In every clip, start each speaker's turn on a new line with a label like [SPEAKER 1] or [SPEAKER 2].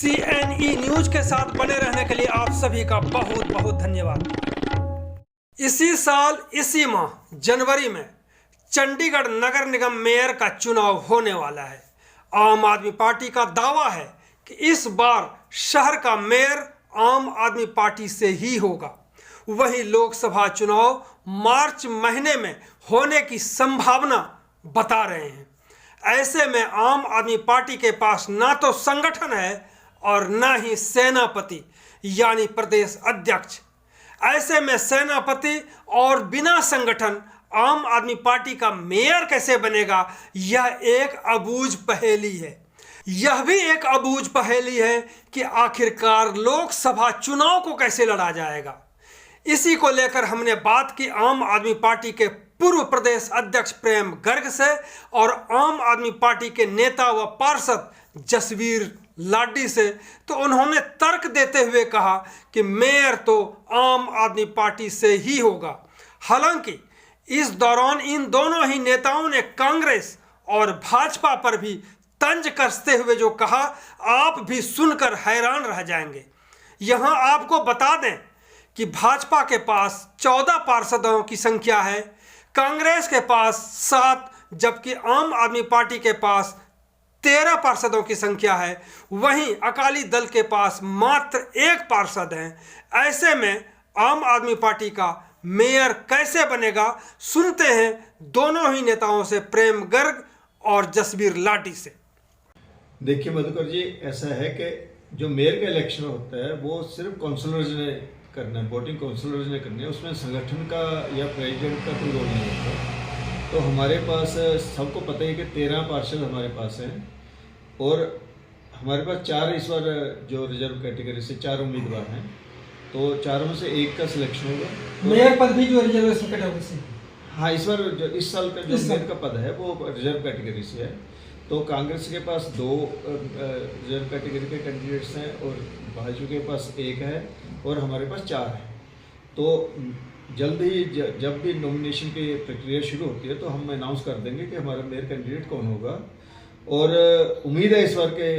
[SPEAKER 1] CNE news के साथ बने रहने के लिए आप सभी का बहुत बहुत धन्यवाद। इसी साल इसी माह जनवरी में चंडीगढ़ नगर निगम मेयर का चुनाव होने वाला है। आम आदमी पार्टी का दावा है कि इस बार शहर का मेयर आम आदमी पार्टी से ही होगा। वहीं लोकसभा चुनाव मार्च महीने में होने की संभावना बता रहे हैं। ऐसे में आम आदमी पार्टी के पास ना तो संगठन है और ना ही सेनापति यानी प्रदेश अध्यक्ष। ऐसे में सेनापति और बिना संगठन आम आदमी पार्टी का मेयर कैसे बनेगा, यह एक अबूझ पहेली है। यह भी एक अबूझ पहेली है कि आखिरकार लोकसभा चुनाव को कैसे लड़ा जाएगा। इसी को लेकर हमने बात की आम आदमी पार्टी के पूर्व प्रदेश अध्यक्ष प्रेम गर्ग से और आम आदमी पार्टी के नेता व पार्षद जसवीर लाडी से। तो उन्होंने तर्क देते हुए कहा कि मेयर तो आम आदमी पार्टी से ही होगा। हालांकि इस दौरान इन दोनों ही नेताओं ने कांग्रेस और भाजपा पर भी तंज कसते हुए जो कहा, आप भी सुनकर हैरान रह जाएंगे। यहां आपको बता दें कि भाजपा के पास 14 पार्षदों की संख्या है, कांग्रेस के पास 7, जबकि आम आदमी पार्टी के पास 13 पार्षदों की संख्या है। वहीं अकाली दल के पास मात्र 1 पार्षद हैं। ऐसे में आम आदमी पार्टी का मेयर कैसे बनेगा, सुनते हैं दोनों ही नेताओं से, प्रेम गर्ग और जसवीर लाडी से।
[SPEAKER 2] देखिए मधुकर जी, ऐसा है कि जो मेयर का इलेक्शन होता है वो सिर्फ काउंसलर्स ने करना है, वोटिंग काउंसलर्स ने करनी है, उसमें संगठन का या प्रेसिडेंट का कोई रोल नहीं होता। तो हमारे पास सबको पता है कि 13 पार्षद हमारे पास हैं और हमारे पास 4 इस बार जो रिजर्व कैटेगरी से 4 उम्मीदवार हैं, तो 4 में से 1 का सिलेक्शन होगा।
[SPEAKER 1] मेयर पद भी जो रिजर्वेशन कैटेगरी से,
[SPEAKER 2] हाँ, इस बार जो इस साल का जो मेयर का पद है वो रिजर्व कैटेगरी से है। तो कांग्रेस के पास 2 रिजर्व कैटेगरी के कैंडिडेट्स हैं और भाजपा के पास 1 है और हमारे पास 4 है। तो जल्द ही जब भी नॉमिनेशन की प्रक्रिया शुरू होती है तो हम अनाउंस कर देंगे कि हमारा मेयर कैंडिडेट कौन होगा। और उम्मीद है इस बार के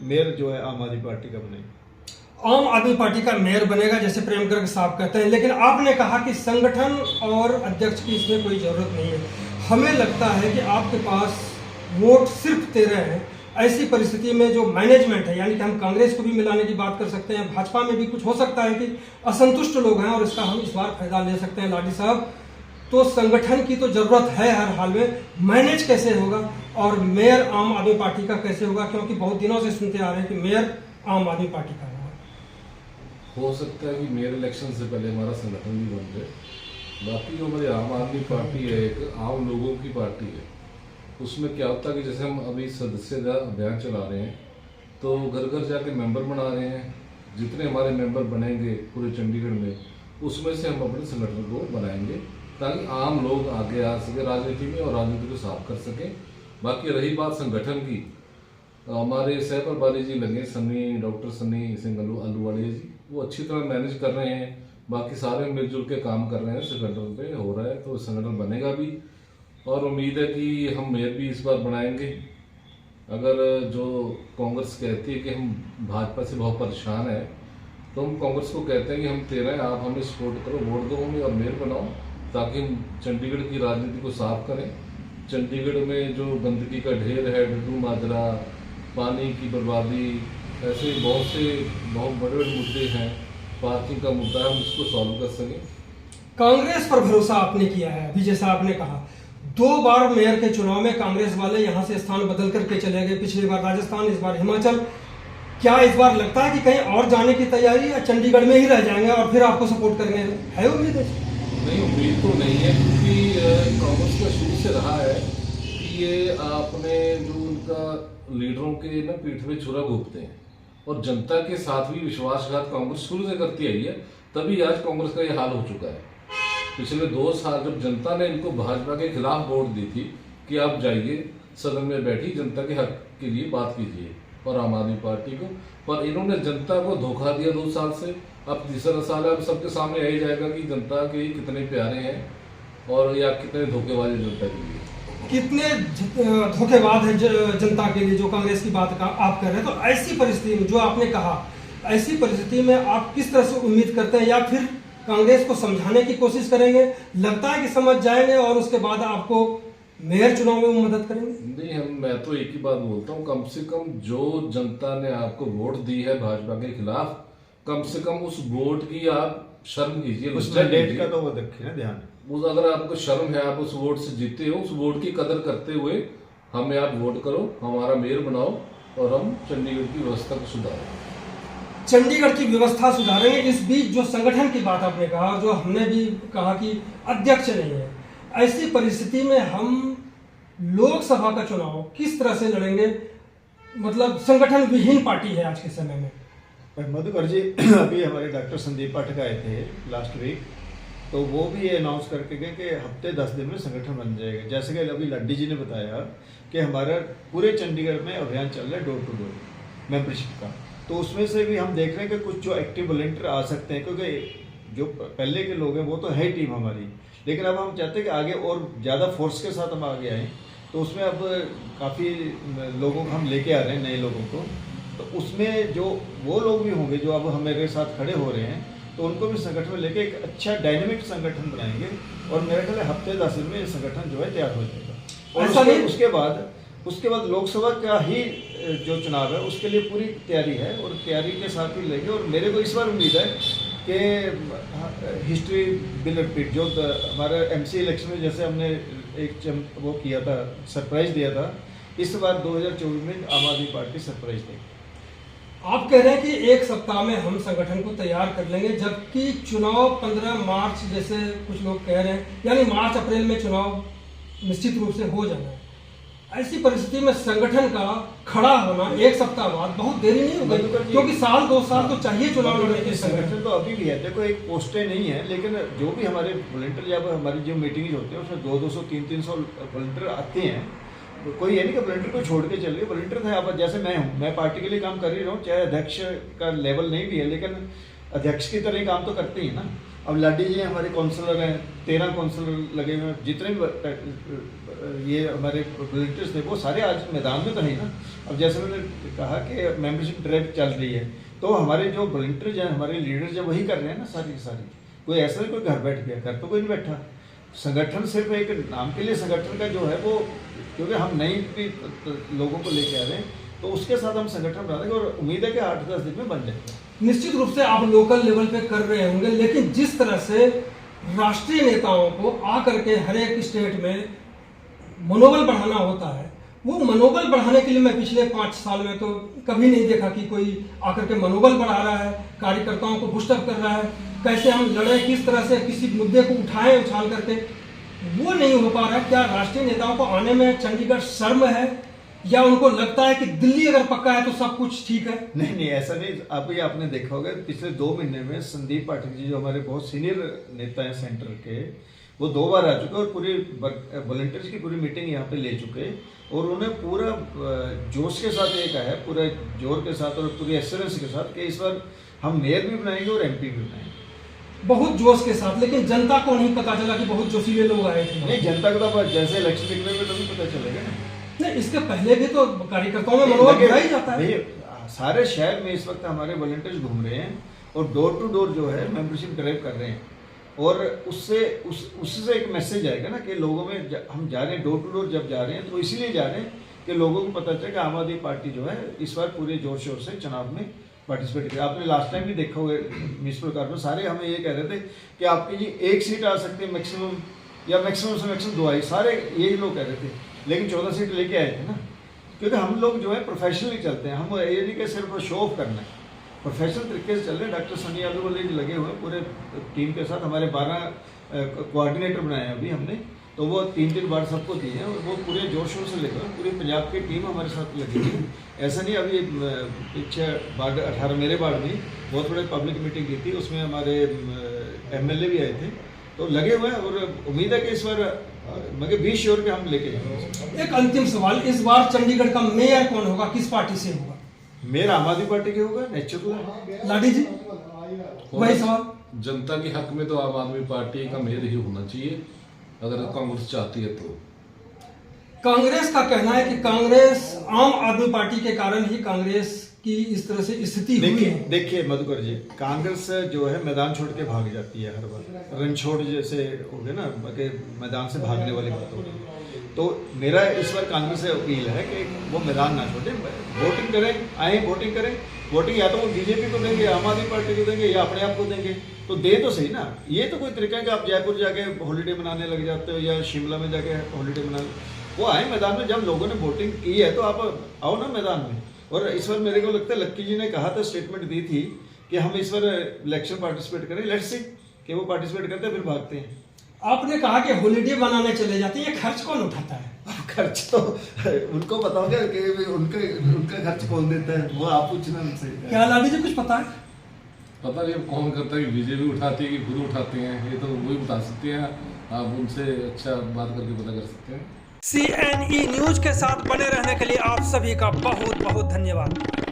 [SPEAKER 2] मेयर जो है आम आदमी पार्टी का बनेगा।
[SPEAKER 1] आम आदमी पार्टी का मेयर बनेगा जैसे प्रेम गर्ग साहब कहते हैं, लेकिन आपने कहा कि संगठन और अध्यक्ष की इसमें कोई जरूरत नहीं है। हमें लगता है कि आपके पास वोट सिर्फ 13 हैं। ऐसी परिस्थिति में जो मैनेजमेंट है, यानी कि हम कांग्रेस को भी मिलाने की बात कर सकते हैं, भाजपा में भी कुछ हो सकता है कि असंतुष्ट लोग हैं और इसका हम इस बार फायदा ले सकते हैं। लाडी साहब, तो संगठन की तो जरूरत है हर हाल में, मैनेज कैसे होगा और मेयर आम आदमी पार्टी का कैसे होगा, क्योंकि बहुत दिनों से सुनते आ रहे हैं कि मेयर आम आदमी पार्टी का होगा।
[SPEAKER 3] हो सकता है कि मेयर इलेक्शन से पहले हमारा संगठन भी बन जाए। बाकी जो हमारी आम आदमी पार्टी है, एक आम लोगों की पार्टी है, उसमें क्या होता है कि जैसे हम अभी सदस्यता अभियान चला रहे हैं तो घर घर जाके मेंबर बना रहे हैं। जितने हमारे मेंबर बनेंगे पूरे चंडीगढ़ में, उसमें से हम अपने संगठन को बनाएंगे ताकि आम लोग आगे आ सके राजनीति में और राजनीति को साफ कर सकें। बाकी रही बात संगठन की, हमारे सह प्रभारी जी लगे डॉक्टर सन्नी सिंह अहलूवालिया जी, वो अच्छी तरह मैनेज कर रहे हैं। बाकी सारे मिलजुल के काम कर रहे हैं, संगठन पे हो रहा है, तो संगठन बनेगा भी और उम्मीद है कि हम मेयर भी इस बार बनाएंगे। अगर जो कांग्रेस कहती है कि हम भाजपा से बहुत परेशान है, तो हम कांग्रेस को कहते हैं कि हम 13 हैं, आप हमें सपोर्ट करो, वोट दो हमें और मेयर बनाओ ताकि हम चंडीगढ़ की राजनीति को साफ करें। चंडीगढ़ में जो गंदगी का ढेर है, डड्डू माजरा, पानी की बर्बादी, ऐसे बहुत बड़े बड़े मुद्दे हैं, पार्किंग का मुद्दा है, हम इसको सॉल्व कर सकें।
[SPEAKER 1] कांग्रेस पर भरोसा आपने किया है, अभी जैसा आपने कहा 2 बार मेयर के चुनाव में कांग्रेस वाले यहां से स्थान बदल करके चले गए, पिछली बार राजस्थान, इस बार हिमाचल। क्या इस बार लगता है कि कहीं और जाने की तैयारी, या चंडीगढ़ में ही रह जाएंगे और फिर आपको सपोर्ट करने है उम्मीद?
[SPEAKER 3] नहीं, उम्मीद तो नहीं है, क्योंकि कांग्रेस का शुरू से रहा है कि ये अपने जो उनका लीडरों के ना पीठ पे छुरा घोंपते हैं और जनता के साथ भी विश्वासघात कांग्रेस शुरू से करती आई है। तभी आज कांग्रेस का ये हाल हो चुका है। पिछले 2 साल जब जनता ने इनको भाजपा के खिलाफ वोट दी थी कि आप जाइए सदन में बैठी जनता के हक के लिए बात कीजिए और आम आदमी पार्टी को, पर इन्होंने जनता को धोखा दिया 2 साल से। अब तीसरा साल है, अब सबके सामने यही जाएगा कि जनता के कितने प्यारे हैं और या कितने धोखेबाज जनता के लिए।
[SPEAKER 1] कितने धोखेबाज हैं जनता के लिए, जो कांग्रेस की बात का आप कर रहे हैं। तो ऐसी परिस्थिति में जो आपने कहा, ऐसी परिस्थिति में आप किस तरह से उम्मीद करते हैं, या फिर कांग्रेस को समझाने की कोशिश करेंगे? लगता है कि समझ जाएंगे और उसके बाद आपको मेयर चुनाव में वो मदद करेंगे?
[SPEAKER 3] नहीं, मैं तो एक ही बात बोलता हूँ, कम से कम जो जनता ने आपको वोट दी है भाजपा के खिलाफ, कम से कम उस वोट की आप शर्म कीजिए,
[SPEAKER 2] उस
[SPEAKER 3] लज्जा
[SPEAKER 2] डेट
[SPEAKER 3] कीजिए।
[SPEAKER 2] का तो वो रखिए ना ध्यान।
[SPEAKER 3] अगर आपको शर्म है, आप उस वोट से जीते हो, उस वोट की कदर करते हुए हमें आप वोट करो, हमारा मेयर बनाओ और हम चंडीगढ़ की व्यवस्था को सुधारें।
[SPEAKER 1] चंडीगढ़ की व्यवस्था सुधारेंगे। इस बीच जो संगठन की बात आपने कहा, और जो हमने भी कहा कि अध्यक्ष नहीं है, ऐसी परिस्थिति में हम लोकसभा का चुनाव किस तरह से लड़ेंगे? मतलब संगठन विहीन पार्टी है आज के समय में।
[SPEAKER 2] मधुकर जी, अभी हमारे डॉक्टर संदीप पाठक आए थे लास्ट वीक, तो वो भी ये अनाउंस करके गए कि हफ्ते 10 दिन में संगठन बन जाएगा। जैसे कि अभी लड्डी जी ने बताया कि हमारा पूरे चंडीगढ़ में अभियान चल रहा है डोर टू डोर मेंबरशिप का, तो उसमें से भी हम देख रहे हैं कि कुछ जो एक्टिव वॉलंटियर आ सकते हैं, क्योंकि जो पहले के लोग हैं वो तो है टीम हमारी, लेकिन अब हम चाहते हैं कि आगे और ज़्यादा फोर्स के साथ हम आगे आएँ। तो उसमें अब काफ़ी लोगों को हम लेके आ रहे हैं, नए लोगों को। तो उसमें जो वो लोग भी होंगे जो अब हमारे साथ खड़े हो रहे हैं, तो उनको भी संगठन में लेके एक अच्छा डायनेमिक संगठन बनाएंगे, और मेरे ख्याल है हफ्ते 10 दिन में ये संगठन जो है तैयार हो जाएगा। और उसके बाद लोकसभा का ही जो चुनाव है उसके लिए पूरी तैयारी है, और तैयारी के साथ ही लेंगे। और मेरे को इस बार उम्मीद है कि हिस्ट्री विल रिपीट। जो हमारे एमसी इलेक्शन में जैसे हमने वो किया था, सरप्राइज दिया था, इस बार 2024 में आम आदमी पार्टी सरप्राइज देगी।
[SPEAKER 1] आप कह रहे हैं कि एक सप्ताह में हम संगठन को तैयार कर लेंगे, जबकि चुनाव 15 मार्च जैसे कुछ लोग कह रहे हैं, यानी मार्च अप्रैल में चुनाव निश्चित रूप से हो जाना है। ऐसी परिस्थिति में संगठन का खड़ा होना एक सप्ताह बाद बहुत देरी नहीं होगी, क्योंकि साल 2 साल तो चाहिए चुनाव लड़ने के।
[SPEAKER 2] संगठन तो अभी भी है, देखो एक पोस्टें नहीं है, लेकिन जो भी हमारे वॉलंटियर, जब हमारी जो मीटिंग होती है उसमें 200, 300 वॉलंटियर आते हैं। कोई है नहीं कि वॉलंटियर को छोड़ के चलिए, वॉलंटियर था। अब जैसे मैं हूँ, मैं पार्टी के लिए काम कर ही रहा हूँ, चाहे अध्यक्ष का लेवल नहीं भी है, लेकिन अध्यक्ष की तरह ही काम तो करते ही ना। अब लाडी जी हमारे काउंसलर हैं, 13 काउंसलर लगे हुए हैं, जितने भी ये हमारे वॉलंटियर्स थे वो सारे आज मैदान में तो नहीं ना। अब जैसे मैंने कहा कि मेंबरशिप ड्राइव चल रही है, तो हमारे जो वॉलंटियर्स हैं, हमारे लीडर्स हैं, वही कर रहे हैं ना सारी की सारी। कोई ऐसा नहीं कोई घर बैठ गया, घर पर कोई नहीं बैठा। संगठन सिर्फ एक नाम के लिए संगठन का जो है वो, क्योंकि हम नई लोगों को लेके आ रहे हैं, तो उसके साथ हम संगठन बना देंगे, और उम्मीद है कि 8-10 दिन में बन जाएगा।
[SPEAKER 1] निश्चित रूप से आप लोकल लेवल पे कर रहे होंगे, लेकिन जिस तरह से राष्ट्रीय नेताओं को आकर के हर एक स्टेट में मनोबल बढ़ाना होता है, वो मनोबल बढ़ाने के लिए मैं पिछले 5 साल में तो कभी नहीं देखा कि कोई आकर के मनोबल बढ़ा रहा है, कार्यकर्ताओं को बूस्टअप कर रहा है, कैसे हम लड़े, किस तरह से किसी मुद्दे को उठाएं उछाल करके, वो नहीं हो पा रहा है। क्या राष्ट्रीय नेताओं को आने में चंडीगढ़ शर्म है, या उनको लगता है कि दिल्ली अगर पक्का है तो सब कुछ ठीक है? नहीं, ऐसा नहीं। अभी आपने देखा होगा पिछले 2 महीने में संदीप पाठक जी जो हमारे बहुत सीनियर नेता हैं सेंटर के, वो 2 बार आ चुके और पूरी वॉलंटियर्स की पूरी मीटिंग यहाँ पे ले चुके, और उन्हें पूरा जोश के साथ ये कहा है, पूरे जोर के साथ और पूरी एश्योरेंस के साथ कि इस बार हम मेयर भी बनाएंगे और MP भी बनाएंगे, बहुत जोश के साथ। लेकिन जनता को नहीं पता चला कि बहुत जोशीले लोग आए थे। नहीं, जनता को तो जैसे इलेक्शन निकलेंगे तो भी पता चलेगा ना। नहीं, इसके पहले भी तो कार्यकर्ताओं में मनोबल बढ़ा ही जाता है। सारे शहर में इस वक्त हमारे वॉलंटियर्स घूम रहे हैं और डोर टू डोर जो है मेंबरशिप ड्राइव कर रहे हैं, और उससे एक मैसेज आएगा ना कि लोगों में हम जा रहे हैं, डोर टू डोर जब जा रहे हैं तो इसीलिए जा रहे हैं कि लोगों को पता चले कि आम आदमी पार्टी जो है इस बार पूरे जोर शोर से चुनाव में पार्टिसिपेट किया। आपने लास्ट टाइम भी देखा होगा म्यूनिसिपल कॉर्पोरेशन, सारे हमें ये कह रहे थे कि आपकी जी 1 सीट आ सकती है मैक्सिमम, या मैक्सिमम से मैक्सिमम 2 आई, सारे यही लोग कह रहे थे। लेकिन 14 सीट लेके आए थे ना, क्योंकि हम लोग जो है प्रोफेशनली चलते हैं। हम ये नहीं कि सिर्फ शो ऑफ करना है, प्रोफेशनल तरीके से चल रहे हैं। डॉक्टर सनी आलूवाले जी लगे हुए हैं पूरे टीम के साथ। हमारे 12 कोऑर्डिनेटर बनाए हैं अभी हमने, तो वो 3-3 बार सबको दिए हैं, और वो पूरे जोर शोर से लगे हुए। पूरी पंजाब की टीम हमारे साथ लगी हुई। ऐसा नहीं, अभी पीछे 18 मेरे वार्ड में बहुत बड़े पब्लिक मीटिंग की थी, उसमें हमारे MLA भी आए थे, तो लगे हुए हैं। और उम्मीद है कि इस बार मगर 20 श्योर के हम लेके जाएंगे। एक अंतिम सवाल, इस बार चंडीगढ़ का मेयर कौन होगा, किस पार्टी से होगा? मेयर आम आदमी पार्टी के होगा, नेचुरल। लाडी जी वही सवाल।
[SPEAKER 3] जनता के हक में तो आम आदमी पार्टी का मेयर ही होना चाहिए, अगर कांग्रेस चाहती है तो।
[SPEAKER 1] कांग्रेस का कहना है कि कांग्रेस आम आदमी पार्टी के कारण ही कांग्रेस की इस तरह से स्थिति हुई है।
[SPEAKER 2] देखिए मधुकर जी, कांग्रेस जो है मैदान छोड़ के भाग जाती है हर बार, रणछोड़ जैसे हो गए ना कि मैदान से भागने वाली बात हो रही है। तो मेरा इस बार कांग्रेस से अपील है कि वो मैदान ना छोड़े, वोटिंग करें, आए वोटिंग करें। वोटिंग या तो वो बीजेपी को देंगे, आम आदमी पार्टी को देंगे, या अपने आप को देंगे, तो दे तो सही ना। ये तो कोई तरीका है कि आप जयपुर जाके हॉलीडे मनाने लग जाते हो या शिमला में जाके हॉलीडे मना, वो आए मैदान में। जब लोगों ने वोटिंग की है तो आप आओ ना मैदान में। और इस बार मेरे को लगता है लक्की जी ने कहा था, स्टेटमेंट दी थी कि हम इस बार इलेक्शन पार्टिसिपेट करें। लेट्स सी कि वो पार्टिसिपेट करते हैं फिर भागते हैं।
[SPEAKER 1] आपने कहा कि हॉलीडे बनाने चले जाते हैं, ये खर्च कौन उठाता है?
[SPEAKER 2] खर्च तो उनको पता होगा कि उनका खर्च कौन देता है, वो आप पूछना उनसे।
[SPEAKER 1] क्या लाडी जी कुछ पता है?
[SPEAKER 3] पता नहीं अब कौन करता है, कि बीजेपी उठाती है कि खुद उठाते हैं, ये तो वही बता सकते हैं। आप उनसे अच्छा बात करके पता कर सकते हैं।
[SPEAKER 1] CNE न्यूज के साथ बने रहने के लिए आप सभी का बहुत बहुत धन्यवाद।